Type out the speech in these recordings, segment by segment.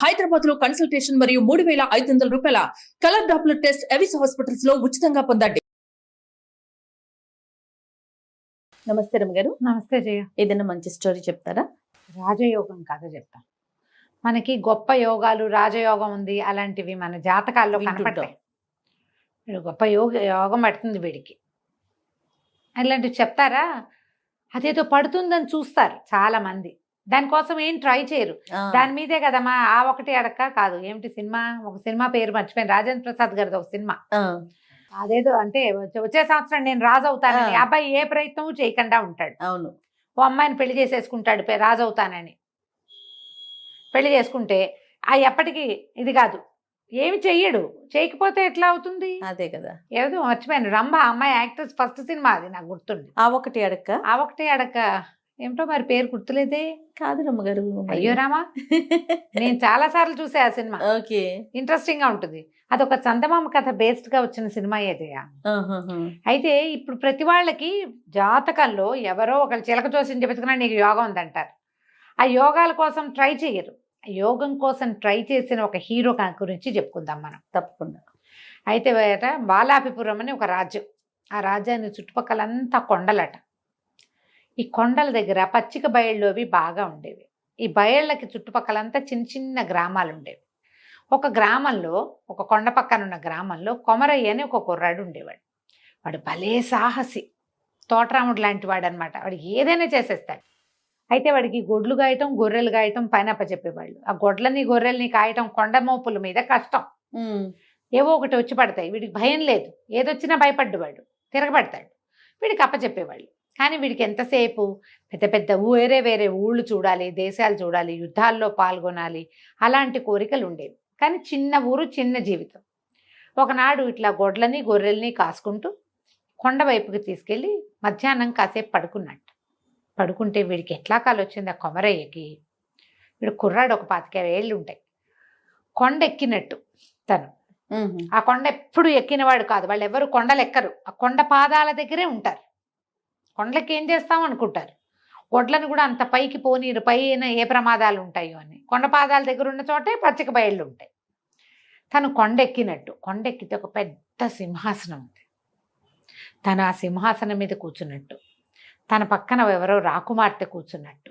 హైదరాబాద్ లో కన్సల్టేషన్ మరియు 3,500 రూపాయల colour Doppler test Avis hospitals లో ఉచితంగా పొందండి. నమస్తే రమ్య గారు. నమస్తే జయ. ఏదైనా మంచి స్టోరీ చెప్తారా? రాజయోగం కథ చెప్తాను. మనకి గొప్ప యోగాలు, రాజయోగం ఉంది, అలాంటివి మన జాతకాల్లో కనపడతాయి. వీడు గొప్ప యోగం పడుతుంది వీడికి, అలాంటివి చెప్తారా? అదేదో పడుతుందని చూస్తారు చాలా మంది, దానికోసం ఏం ట్రై చేయరు. దాని మీదే కదమ్మా ఆ ఒకటి అడక్క కాదు. ఏమిటి సినిమా, ఒక సినిమా పేరు మర్చిపోయాను, రాజేంద్ర ప్రసాద్ గారిది ఒక సినిమా. అదేదో అంటే వచ్చే సంవత్సరం నేను రాజు అవుతానని, అబ్బాయి ఏ ప్రయత్నం చేయకుండా ఉంటాడు. అవును. ఓ అమ్మాయిని పెళ్లి చేసేసుకుంటాడు, రాజు అవుతానని. పెళ్లి చేసుకుంటే ఎప్పటికీ ఇది కాదు, ఏమి చెయ్యడు. చేయకపోతే ఎట్లా అవుతుంది? అదే కదా. ఏదో మర్చిపోయాను, రంభ అమ్మాయి యాక్ట్రెస్ ఫస్ట్ సినిమా, అది నాకు గుర్తుంది. ఆ ఒకటి అడక్క ఏమిటో మరి పేరు గుర్తులేదే. కాదు రమ్మ గారు. అయ్యో రామా, నేను చాలా సార్లు చూసా ఆ సినిమా. ఓకే, ఇంట్రెస్టింగ్ గా ఉంటుంది. అదొక చందమామ కథ బేస్డ్ గా వచ్చిన సినిమా ఏదయ్యా. అయితే ఇప్పుడు ప్రతి వాళ్ళకి జాతకంలో ఎవరో ఒకళ్ళు చిలక చూసి చెప్పుకున్నా నీకు యోగం ఉందంటారు. ఆ యోగాల కోసం ట్రై చేయరు. యోగం కోసం ట్రై చేసిన ఒక హీరో గురించి చెప్పుకుందాం మనం. తప్పకుండా. అయితే బాలాపిపురం అని ఒక రాజ్యం. ఆ రాజ్యాన్ని చుట్టుపక్కలంతా కొండలట. ఈ కొండల దగ్గర పచ్చిక బయళ్ళవి బాగా ఉండేవి. ఈ బయళ్ళకి చుట్టుపక్కలంతా చిన్న చిన్న గ్రామాలు ఉండేవి. ఒక గ్రామంలో, ఒక కొండ పక్కన ఉన్న గ్రామంలో కొమరయ్య అని ఒక కుర్రాడు ఉండేవాడు. వాడు భలే సాహసి, తోటరాముడు లాంటి వాడు అనమాట. వాడు ఏదైనా చేసేస్తాడు. అయితే వాడికి గొడ్లు గాయటం, గొర్రెలు గాయటం పైన అప్పచెప్పేవాళ్ళు. ఆ గొడ్లని గొర్రెల్ని కాయటం కొండ మోపుల మీద కష్టం. ఏవో ఒకటి వచ్చి పడతాయి. వీడికి భయం లేదు, ఏదొచ్చినా భయపడ్డవాడు, తిరగబడతాడు. వీడికి అప్పచెప్పేవాళ్ళు. కానీ వీడికి ఎంతసేపు పెద్ద పెద్ద వేరే వేరే ఊళ్ళు చూడాలి, దేశాలు చూడాలి, యుద్ధాల్లో పాల్గొనాలి, అలాంటి కోరికలు ఉండేవి. కానీ చిన్న ఊరు, చిన్న జీవితం. ఒకనాడు ఇట్లా గొడ్లని గొర్రెల్ని కాసుకుంటూ కొండ వైపుకి తీసుకెళ్ళి మధ్యాహ్నం కాసేపు పడుకున్నట్టు. పడుకుంటే వీడికి ఎట్లా కాలు వచ్చింది ఆ కొమరయ్యకి. వీడు కుర్రాడు, ఒక 25 ఏళ్ళు ఉంటాయి. కొండ ఎక్కినట్టు తను. ఆ కొండ ఎప్పుడు ఎక్కినవాడు కాదు. వాళ్ళు ఎవరు కొండలు ఎక్కరు, ఆ కొండ పాదాల దగ్గరే ఉంటారు. కొండలకి ఏం చేస్తాం అనుకుంటారు. గొడ్లను కూడా అంత పైకి పోనీరు, పైన ఏ ప్రమాదాలు ఉంటాయో అని. కొండ పాదాల దగ్గర ఉన్న చోటే పచ్చిక బయళ్ళు ఉంటాయి. తను కొండెక్కినట్టు, కొండెక్కితే ఒక పెద్ద సింహాసనం ఉంది. తను ఆ సింహాసనం మీద కూర్చున్నట్టు, తన పక్కన ఎవరో రాకుమార్తె కూర్చున్నట్టు,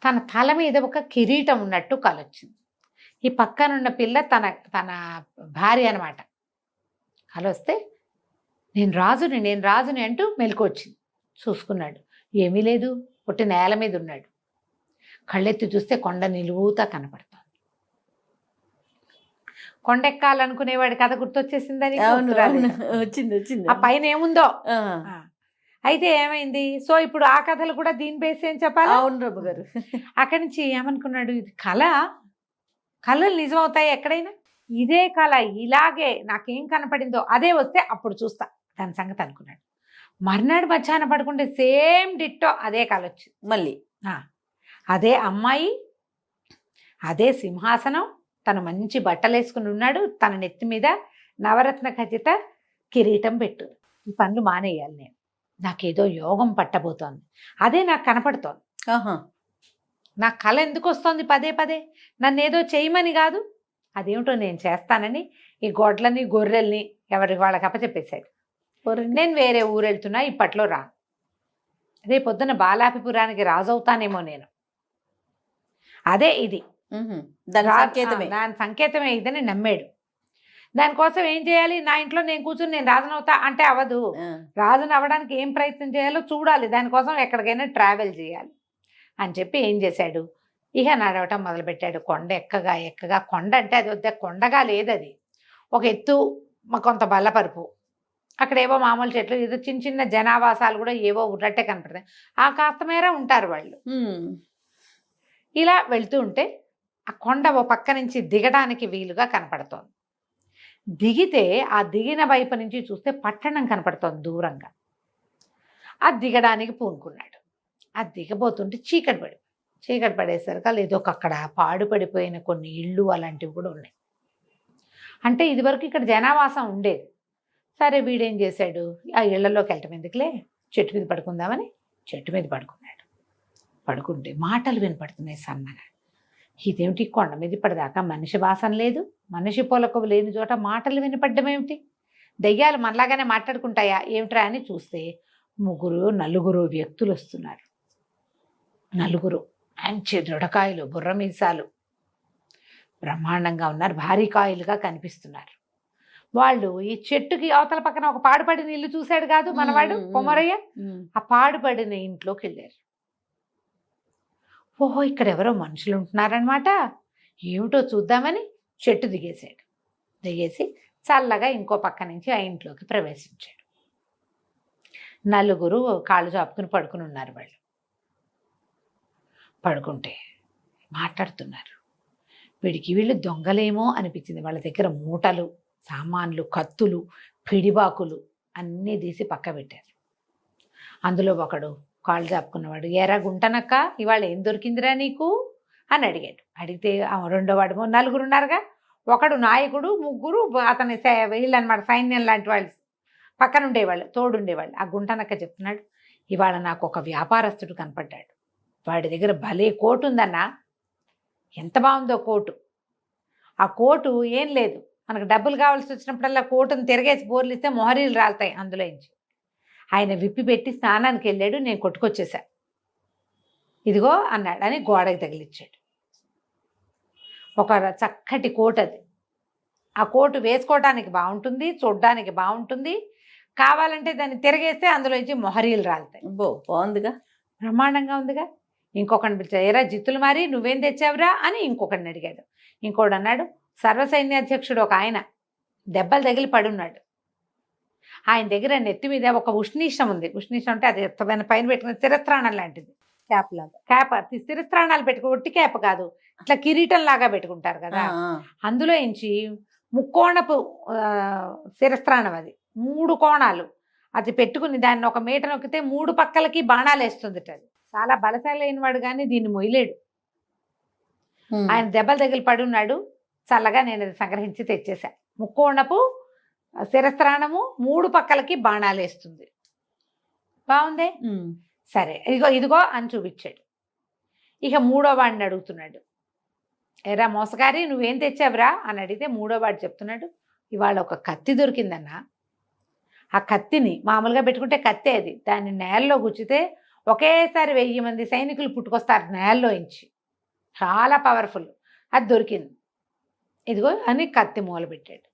తన తల మీద ఒక కిరీటం ఉన్నట్టు కలొచ్చింది. ఈ పక్కనున్న పిల్ల తన తన భార్య అనమాట. కలొస్తే నేను రాజుని అంటూ మెలకువచ్చింది. చూసుకున్నాడు, ఏమీ లేదు, పుట్టి నేల మీద ఉన్నాడు. కళ్ళెత్తి చూస్తే కొండ నిలువుతా కనపడుతుంది. కొండ ఎక్కాలనుకునేవాడి కథ గుర్తొచ్చేసిందని వచ్చింది. ఆ పైన ఏముందో. అయితే ఏమైంది? సో ఇప్పుడు ఆ కథలు కూడా దీని బేస్ ఏం చెప్పాలి? అవును రమ్మ గారు. అక్కడి నుంచి ఏమనుకున్నాడు, ఇది కళలు నిజమవుతాయి ఎక్కడైనా. ఇదే కళ ఇలాగే నాకేం కనపడిందో అదే వస్తే అప్పుడు చూస్తా దాని సంగతి అనుకున్నాడు. మర్నాడు మధ్యాహ్నం పడుకుంటే సేమ్ డిట్టో అదే కళ వచ్చింది మళ్ళీ. అదే అమ్మాయి, అదే సింహాసనం, తను మంచి బట్టలు వేసుకుని ఉన్నాడు, తన నెత్తి మీద నవరత్న ఖచ్చిత కిరీటం పెట్టు. ఈ పనులు మానేయాలి నేను, నాకేదో యోగం పట్టబోతోంది, అదే నాకు కనపడుతోంది. నా కళ ఎందుకు వస్తుంది పదే పదే? నన్ను ఏదో చేయమని కాదు, అదేమిటో నేను చేస్తానని ఈ గొడ్లని గొర్రెల్ని ఎవరికి వాళ్ళకి అప్పచెప్పేశాడు. నేను వేరే ఊరు వెళ్తున్నా, ఇప్పట్లో రా, రేపొద్దున బాలాపిపురానికి రాజు అవుతానేమో నేను. అదే ఇది దాని సంకేతమే ఇదని నమ్మాడు. దానికోసం ఏం చేయాలి? నా ఇంట్లో నేను కూర్చుని నేను రాజునవుతా అంటే అవ్వదు. రాజుని అవ్వడానికి ఏం ప్రయత్నం చేయాలో చూడాలి, దానికోసం ఎక్కడికైనా ట్రావెల్ చేయాలి అని చెప్పి ఏం చేశాడు, ఇక నడవటం మొదలుపెట్టాడు. కొండ ఎక్కగా కొండ అంటే అది వద్ద కొండగా లేదు, అది ఒక ఎత్తు, కొంత బల్లపరుపు, అక్కడ ఏవో మామూలు చెట్లు, ఏదో చిన్న చిన్న జనావాసాలు కూడా ఏవో ఉన్నట్టే కనపడతాయి. ఆ కాస్త మేర ఉంటారు వాళ్ళు. ఇలా వెళ్తూ ఉంటే ఆ కొండ ఓ పక్క నుంచి దిగడానికి వీలుగా కనపడుతోంది. దిగితే ఆ దిగిన వైపు నుంచి చూస్తే పట్టణం కనపడుతోంది దూరంగా. ఆ దిగడానికి పూనుకున్నాడు. ఆ దిగబోతుంటే చీకటి పడేసరికి ఏదో అక్కడ పాడుపడిపోయిన కొన్ని ఇళ్ళు అలాంటివి కూడా ఉన్నాయి. అంటే ఇదివరకు ఇక్కడ జనావాసం ఉండేది. సరే వీడేం చేశాడు, ఆ ఇళ్లలోకి వెళ్ళటం ఎందుకులే, చెట్టు మీద పడుకుందామని చెట్టు మీద పడుకున్నాడు. పడుకుంటే మాటలు వినపడుతున్నాయి సన్నగా. ఇదేమిటి కొండ మీద ఇప్పటిదాకా మనిషి వాసన లేదు, మనిషి పొలకు లేని చోట మాటలు వినపడ్డం ఏమిటి? దెయ్యాలు మనలాగానే మాట్లాడుకుంటాయా ఏమిట్రా అని చూస్తే నలుగురు వ్యక్తులు వస్తున్నారు. నలుగురు మంచి దృఢకాయలు, బుర్ర మీసాలు, బ్రహ్మాండంగా ఉన్నారు, భారీ కాయలుగా కనిపిస్తున్నారు. వాళ్ళు ఈ చెట్టుకి అవతల పక్కన ఒక పాడుపడిన ఇల్లు చూశాడు కాదు మనవాడు కొమరయ్య, ఆ పాడుపడిన ఇంట్లోకి వెళ్ళారు. ఓహో, ఇక్కడ ఎవరో మనుషులు ఉంటున్నారనమాట, ఏమిటో చూద్దామని చెట్టు దిగేశాడు. దిగేసి చల్లగా ఇంకో పక్క నుంచి ఆ ఇంట్లోకి ప్రవేశించాడు. నలుగురు కాళ్ళు చాపుకుని పడుకుని ఉన్నారు. వాళ్ళు పడుకుంటే మాట్లాడుతున్నారు. వీళ్ళు దొంగలేమో అనిపించింది. వాళ్ళ దగ్గర మూటలు, సామాన్లు, కత్తులు, పిడిబాకులు అన్నీ తీసి పక్క పెట్టారు. అందులో ఒకడు కాళ్ళు చాపుకున్నవాడు, ఎరా గుంటనక్క, ఇవాళ ఏం దొరికిందిరా నీకు అని అడిగాడు. అడిగితే రెండో వాడు, నలుగురు ఉన్నారుగా, ఒకడు నాయకుడు, ముగ్గురు అతని వీళ్ళు అనమాట, సైన్యం లాంటి వాళ్ళు పక్కన ఉండేవాళ్ళు, తోడుండేవాళ్ళు. ఆ గుంటనక్క చెప్తున్నాడు, ఇవాళ నాకు ఒక వ్యాపారస్తుడు కనపడ్డాడు. వాడి దగ్గర భలే కోటు ఉందన్నా, ఎంత బాగుందో కోటు. ఆ కోటు ఏం లేదు, మనకు డబ్బులు కావాల్సి వచ్చినప్పుడల్లా కోటును తిరగేసి బోర్లు ఇస్తే మొహరీలు రాలుతాయి అందులో నుంచి. ఆయన విప్పి పెట్టి స్నానానికి వెళ్ళాడు, నేను కొట్టుకొచ్చేసా, ఇదిగో అన్నాడు అని గోడకి తగిలిచ్చాడు. ఒక చక్కటి కోటు అది. ఆ కోటు వేసుకోవడానికి బాగుంటుంది, చూడ్డానికి బాగుంటుంది, కావాలంటే దాన్ని తిరగేస్తే అందులో నుంచి మొహరీలు రాలుతాయి. బాగుందిగా, బ్రహ్మాండంగా ఉందిగా. ఇంకొకరిని పిలిచాడు, ఎరా జిత్తులు మరి నువ్వేం తెచ్చావురా అని ఇంకొకరిని అడిగాడు. ఇంకోడు అన్నాడు, సర్వసైన్యాధ్యక్షుడు ఒక ఆయన దెబ్బలు తగిలి పడున్నాడు, ఆయన దగ్గర నెత్తి మీద ఒక ఉష్ణీషం ఉంది. ఉష్ణీషం అంటే అది పైన పెట్టుకున్న శిరస్త్రాణం లాంటిది, క్యాప్ లాగా. క్యాప్, శిరస్త్రాణాలు ఒట్టి క్యాప్ కాదు, ఇట్లా కిరీటం లాగా పెట్టుకుంటారు కదా, అందులో నుంచి ముక్కోణపు శిరస్త్రాణం, అది 3 కోణాలు, అది పెట్టుకుని దాన్ని ఒక మీట నొక్కితే 3 పక్కలకి బాణాలు వేస్తుంది. అది చాలా బలశాలి అయిన వాడు కానీ దీన్ని మొయ్యలేడు. ఆయన దెబ్బలు తగిలి పడున్నాడు, చల్లగా నేను అది సంగ్రహించి తెచ్చేసా. ముక్కోణపు శిరస్త్రాణము, 3 పక్కలకి బాణాలు వేస్తుంది, బాగుందే, సరే ఇదిగో అని చూపించాడు. ఇక మూడో వాడిని అడుగుతున్నాడు, ఎరా మోసగారి నువ్వేం తెచ్చావురా అని అడిగితే మూడో వాడు చెప్తున్నాడు, ఇవాళ ఒక కత్తి దొరికిందన్నా. ఆ కత్తిని మామూలుగా పెట్టుకుంటే కత్తే, అది దాన్ని నేలలో గుచ్చితే ఒకేసారి 1000 మంది సైనికులు పుట్టుకొస్తారు నేలలో నుంచి, చాలా పవర్ఫుల్, అది దొరికింది, ఇదిగో అని కత్తి మూలబెట్టాడు.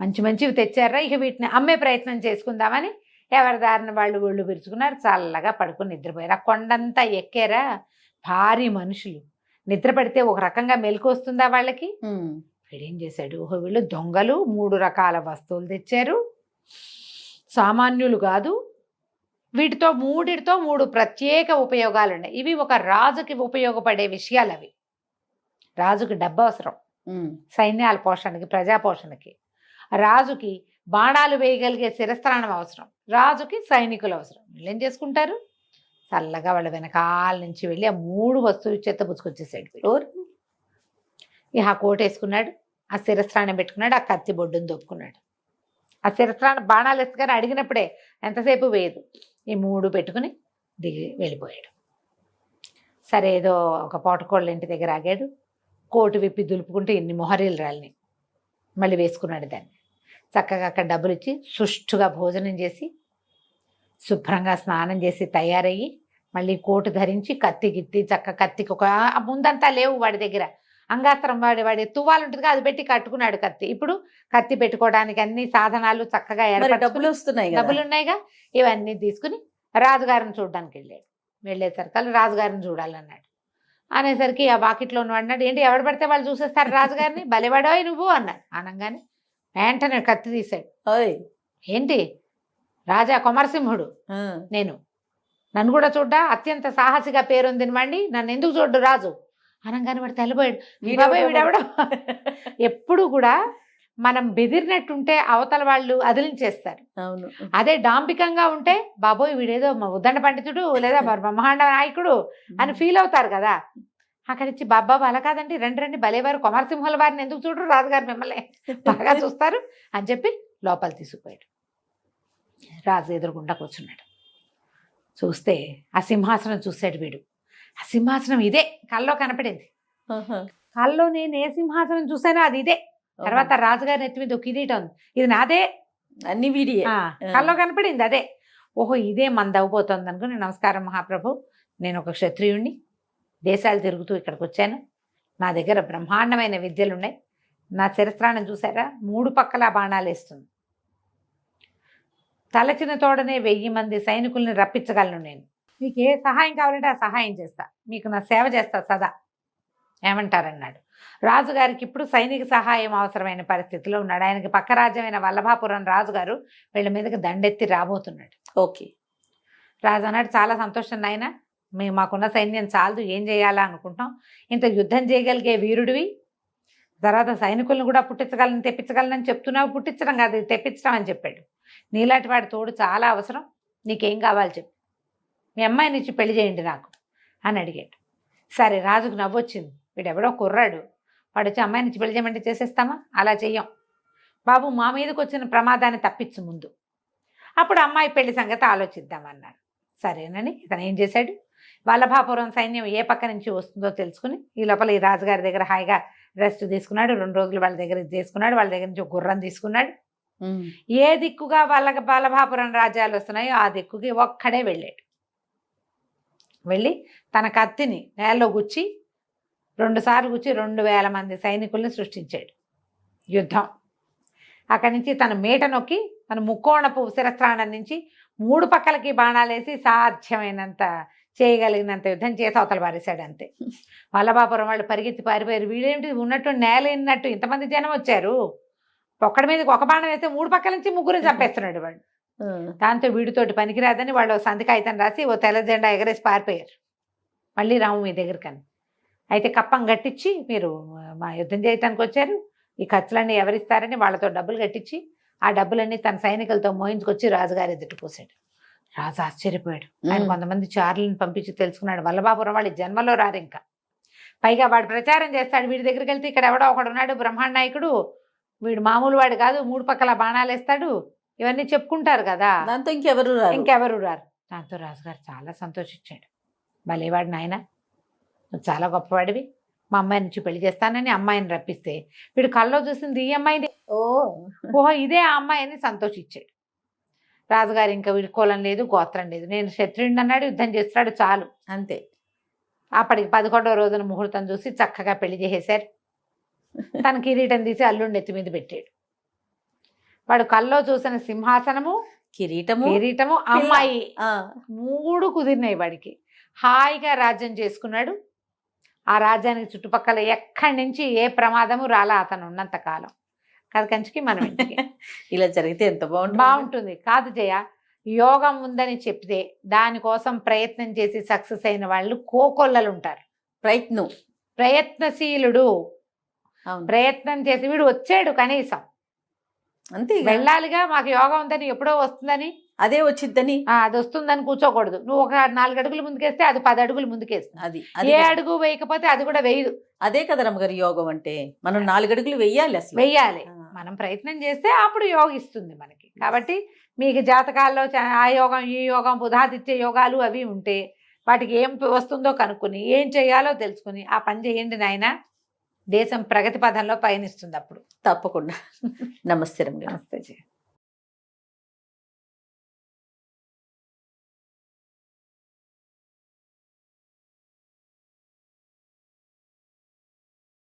మంచివి తెచ్చారా, ఇక వీటిని అమ్మే ప్రయత్నం చేసుకుందామని ఎవరి దారిన వాళ్ళు ఒళ్ళు విరుచుకున్నారు, చల్లగా పడుకుని నిద్రపోయారు. ఆ కొండంతా ఎక్కారా, భారీ మనుషులు, నిద్ర పడితే ఒక రకంగా మెలకు వస్తుందా వాళ్ళకి. వీడేం చేశాడు, వీళ్ళు దొంగలు, 3 రకాల వస్తువులు తెచ్చారు, సామాన్యులు కాదు. వీటితో 3 ప్రత్యేక ఉపయోగాలు ఉన్నాయి. ఇవి ఒక రాజుకి ఉపయోగపడే విషయాలు. అవి రాజుకి డబ్బు అవసరం, సైన్యాల పోషణకి, ప్రజా పోషణకి. రాజుకి బాణాలు వేయగలిగే శిరస్త్రాణం అవసరం, రాజుకి సైనికులు అవసరం. వీళ్ళు ఏం చేసుకుంటారు, చల్లగా వాళ్ళ వెనకాల నుంచి వెళ్ళి ఆ 3 వస్తువులు చెత్త పుచ్చుకొచ్చేసాడు. ఇక ఆ కోట వేసుకున్నాడు, ఆ శిరస్త్రాణం పెట్టుకున్నాడు, ఆ కత్తి బొడ్డును దొప్పుకున్నాడు. ఆ శిరస్త్రాణం బాణాలు వేసుకొని అడిగినప్పుడే ఎంతసేపు వేయదు, ఈ 3 పెట్టుకుని దిగి వెళ్ళిపోయాడు. సరే ఏదో ఒక పోటకోళ్ళ ఇంటి దగ్గర ఆగాడు, కోటు విప్పి దులుపుకుంటూ ఎన్ని మొహరీలు రాలిని మళ్ళీ వేసుకున్నాడు. దాన్ని చక్కగా అక్కడ డబ్బులు ఇచ్చి సుష్టుగా భోజనం చేసి శుభ్రంగా స్నానం చేసి తయారయ్యి మళ్ళీ కోటు ధరించి కత్తికి కత్తికి ఒక ముందంతా లేవు వాడి దగ్గర, అంగాస్త్రం వాడి తువ్వాలు ఉంటుంది, అది పెట్టి కట్టుకున్నాడు కత్తి. ఇప్పుడు కత్తి పెట్టుకోవడానికి అన్ని సాధనాలు చక్కగా డబ్బులు ఉన్నాయిగా, ఇవన్నీ తీసుకుని రాజుగారిని చూడడానికి వెళ్ళాడు. వెళ్ళేసరికి రాజుగారిని చూడాలన్నాడు. అనేసరికి ఆ వాకిట్లో ఉన్నవాడు అన్నాడు, ఏంటి ఎవడు పడితే వాళ్ళు చూసేస్తారు రాజుగారిని, బలివాడోయ్ నువ్వు అన్నాడు. అనగానే వెంటనే కత్తి తీశాడు. ఏంటి రాజా కొమరసింహుడు నేను, నన్ను కూడా చూడ్డా, అత్యంత సాహసిగా పేరొందిన వాడిని, నన్ను ఎందుకు చూడ్డు రాజు అనగానే వాడు తెల్లబోయాడు. వీడెవడో. ఎప్పుడు కూడా మనం బెదిరినట్టుంటే అవతల వాళ్ళు అదిలించేస్తారు. అవును, అదే డాంబికంగా ఉంటే బాబోయ్ వీడేదో ఉద్దండ పండితుడు లేదా బ్రహ్మాండ నాయకుడు అని ఫీల్ అవుతారు కదా. అక్కడిచ్చి బాబా అలా కాదండి, రండి భలేవారు కొమరసింహుల వారిని ఎందుకు చూడరు, రాజుగారు మిమ్మల్ని బాగా చూస్తారు అని చెప్పి లోపల తీసుకుపోయాడు. రాజు ఎదురుగుండా కూర్చున్నాడు. చూస్తే ఆ సింహాసనం చూశాడు వీడు. ఆ సింహాసనం ఇదే కల్లో కనపడింది. కల్లో నేను ఏ సింహాసనం చూసానో అది ఇదే. తర్వాత రాజుగారి నెత్తి మీద ఒక కిరీటం ఉంది, ఇది నాదే. అన్ని వీడియే. కల్లో కనపడింది అదే. ఓహో ఇదే మంది అవ్వబోతోంది అనుకుని, నమస్కారం మహాప్రభు, నేను ఒక క్షత్రియుణ్ణి, దేశాలు తిరుగుతూ ఇక్కడికి వచ్చాను, నా దగ్గర బ్రహ్మాండమైన విద్యలు ఉన్నాయి, నా శిరస్త్రాన్ని చూసారా 3 పక్కల బాణాలు వేస్తుంది, తలచిన తోడనే 1000 మంది సైనికుల్ని రప్పించగలను, నేను మీకు ఏ సహాయం కావాలంటే ఆ సహాయం చేస్తా, మీకు నా సేవ చేస్తా సదా, ఏమంటారన్నాడు. రాజుగారికి ఇప్పుడు సైనిక సహాయం అవసరమైన పరిస్థితిలో ఉన్నాడు. ఆయనకి పక్క రాజ్యమైన వల్లభాపురం రాజుగారు వీళ్ళ మీదకి దండెత్తి రాబోతున్నాడు. ఓకే. రాజు అన్నాడు, చాలా సంతోషం నాయన, మేము మాకున్న సైన్యం చాలదు, ఏం చేయాలా అనుకుంటాం, ఇంత యుద్ధం చేయగలిగే వీరుడివి, తర్వాత సైనికులను కూడా పుట్టించగలను తెప్పించగలనని చెప్తున్నావు, పుట్టించడం కాదు తెప్పించడం అని చెప్పాడు. నీలాంటి వాడి తోడు చాలా అవసరం, నీకేం కావాలి చెప్పు, మీ అమ్మాయిని ఇచ్చి పెళ్లి చేయండి నాకు అని అడిగాడు. సరే, రాజుకు నవ్వొచ్చింది, వీడెవడో కుర్రాడు, వాడు వచ్చి అమ్మాయిని ఇచ్చి పెళ్లి చేయమంటే చేసేస్తామా, అలా చెయ్యం బాబు, మా మీదకి వచ్చిన ప్రమాదాన్ని తప్పించు ముందు, అప్పుడు అమ్మాయి పెళ్లి సంగతి ఆలోచిద్దామన్నారు. సరేనని ఇతను ఏం చేశాడు, వల్లభాపురం సైన్యం ఏ పక్క నుంచి వస్తుందో తెలుసుకుని ఈ లోపల ఈ రాజుగారి దగ్గర హాయిగా రెస్ట్ తీసుకున్నాడు. 2 రోజులు వాళ్ళ దగ్గర తీసుకున్నాడు, వాళ్ళ దగ్గర నుంచి ఒక గుర్రం తీసుకున్నాడు. ఏ దిక్కుగా వల్లభాపురం రాజ్యాలు వస్తున్నాయో ఆ దిక్కుకి ఒక్కడే వెళ్ళాడు. వెళ్ళి తన కత్తిని నేలలో గుచ్చి 2 సార్లు గుచ్చి 2000 మంది సైనికుల్ని సృష్టించాడు. యుద్ధం అక్కడి నుంచి తన మీట నొక్కి తన ముక్కోణపు శిరస్త్రాణం నుంచి 3 పక్కలకి బాణాలేసి సాధ్యమైనంత చేయగలిగినంత యుద్ధం చేసి అవతల పారేశాడు. అంతే. వల్లభాపురం వాళ్ళు పరిగెత్తి పారిపోయారు. వీడేమిటి ఉన్నట్టు నేలైనట్టు ఇంతమంది జనం వచ్చారు, ఒక్కడి మీదకి ఒక బాణం వేస్తే 3 పక్కల నుంచి 3 చంపేస్తున్నాడు వాడు. దాంతో వీడితోటి పనికిరాదని వాళ్ళు సంధి కాగితం రాసి ఓ తెల్ల జెండా ఎగరేసి పారిపోయారు. మళ్ళీ రాము మీ దగ్గరకని. అయితే కప్పం కట్టించి, మీరు మా యుద్ధం చేయటానికి వచ్చారు, ఈ ఖర్చులన్నీ ఎవరిస్తారని వాళ్ళతో డబ్బులు కట్టించి ఆ డబ్బులన్నీ తన సైనికులతో మోయించుకొచ్చి రాజుగారి ఎదుటి పోసాడు. రాజు ఆశ్చర్యపోయాడు. ఆయన కొంతమంది చారులను పంపించి తెలుసుకున్నాడు, వల్లభాపురం వాళ్ళు జన్మలో రారు ఇంకా, పైగా వాడు ప్రచారం చేస్తాడు, వీడి దగ్గరికి వెళ్తే ఇక్కడ ఎవడో ఒకడు ఉన్నాడు బ్రహ్మాండ నాయకుడు, వీడు మామూలు వాడు కాదు, 3 పక్కల బాణాలు వేస్తాడు, ఇవన్నీ చెప్పుకుంటారు కదా, దాంతో ఇంకెవరు రారు. దాంతో రాజుగారు చాలా సంతోషించాడు. భలేవాడు నాయన, నువ్వు చాలా గొప్పవాడివి, మా అమ్మాయి నుంచి పెళ్లి చేస్తానని అమ్మాయిని రప్పిస్తే వీడు కల్లో చూసింది ఈ అమ్మాయిని. ఓహో ఇదే ఆ అమ్మాయి అని సంతోషించాడు. రాజుగారు ఇంకా వీడి కులం లేదు గోత్రం లేదు, నేను క్షత్రియుడిని అన్నాడు, యుద్ధం చేస్తాడు చాలు, అంతే. అప్పటికి 11వ రోజున ముహూర్తం చూసి చక్కగా పెళ్లి చేసేశారు. తన కిరీటం తీసి అల్లుండి ఎత్తి మీద పెట్టాడు. వాడు కల్లో చూసిన సింహాసనము కిరీటము అమ్మాయి 3 కుదిరినాయి వాడికి. హాయిగా రాజ్యం చేసుకున్నాడు. ఆ రాజ్యానికి చుట్టుపక్కల ఎక్కడి నుంచి ఏ ప్రమాదము రాలా అతను ఉన్నంత కాలం. కాదు కంచికి మనం ఇంటికి ఇలా జరిగితే ఎంత బాగుంటుంది కాదు జయ. యోగం ఉందని చెప్తే దానికోసం ప్రయత్నం చేసి సక్సెస్ అయిన వాళ్ళు కోకొల్లలు ఉంటారు. ప్రయత్నశీలుడు ప్రయత్నం చేసి వీడు వచ్చాడు, కనీసం అంతే వెళ్ళాలిగా, మాకు యోగం ఉందని ఎప్పుడో వస్తుందని అదే వచ్చిద్దని అది వస్తుందని కూర్చోకూడదు. నువ్వు ఒక 4 అడుగులు ముందుకేస్తే అది 10 అడుగులు ముందుకేస్తుంది. ఏ అడుగు వేయకపోతే అది కూడా వేయదు. అదే కదా రమ్మగారి యోగం అంటే, మనం 4 అడుగులు వెయ్యాలి, అసలు వెయ్యాలి. మనం ప్రయత్నం చేస్తే అప్పుడు యోగిస్తుంది మనకి. కాబట్టి మీకు జాతకాల్లో ఆ యోగం ఈ యోగం బుధాదిత్య యోగాలు అవి ఉంటే వాటికి ఏం వస్తుందో కనుక్కుని ఏం చేయాలో తెలుసుకుని ఆ పని చేయండి నాయన, దేశం ప్రగతి పథంలో పయనిస్తుంది అప్పుడు. తప్పకుండా. నమస్తే. నమస్తే.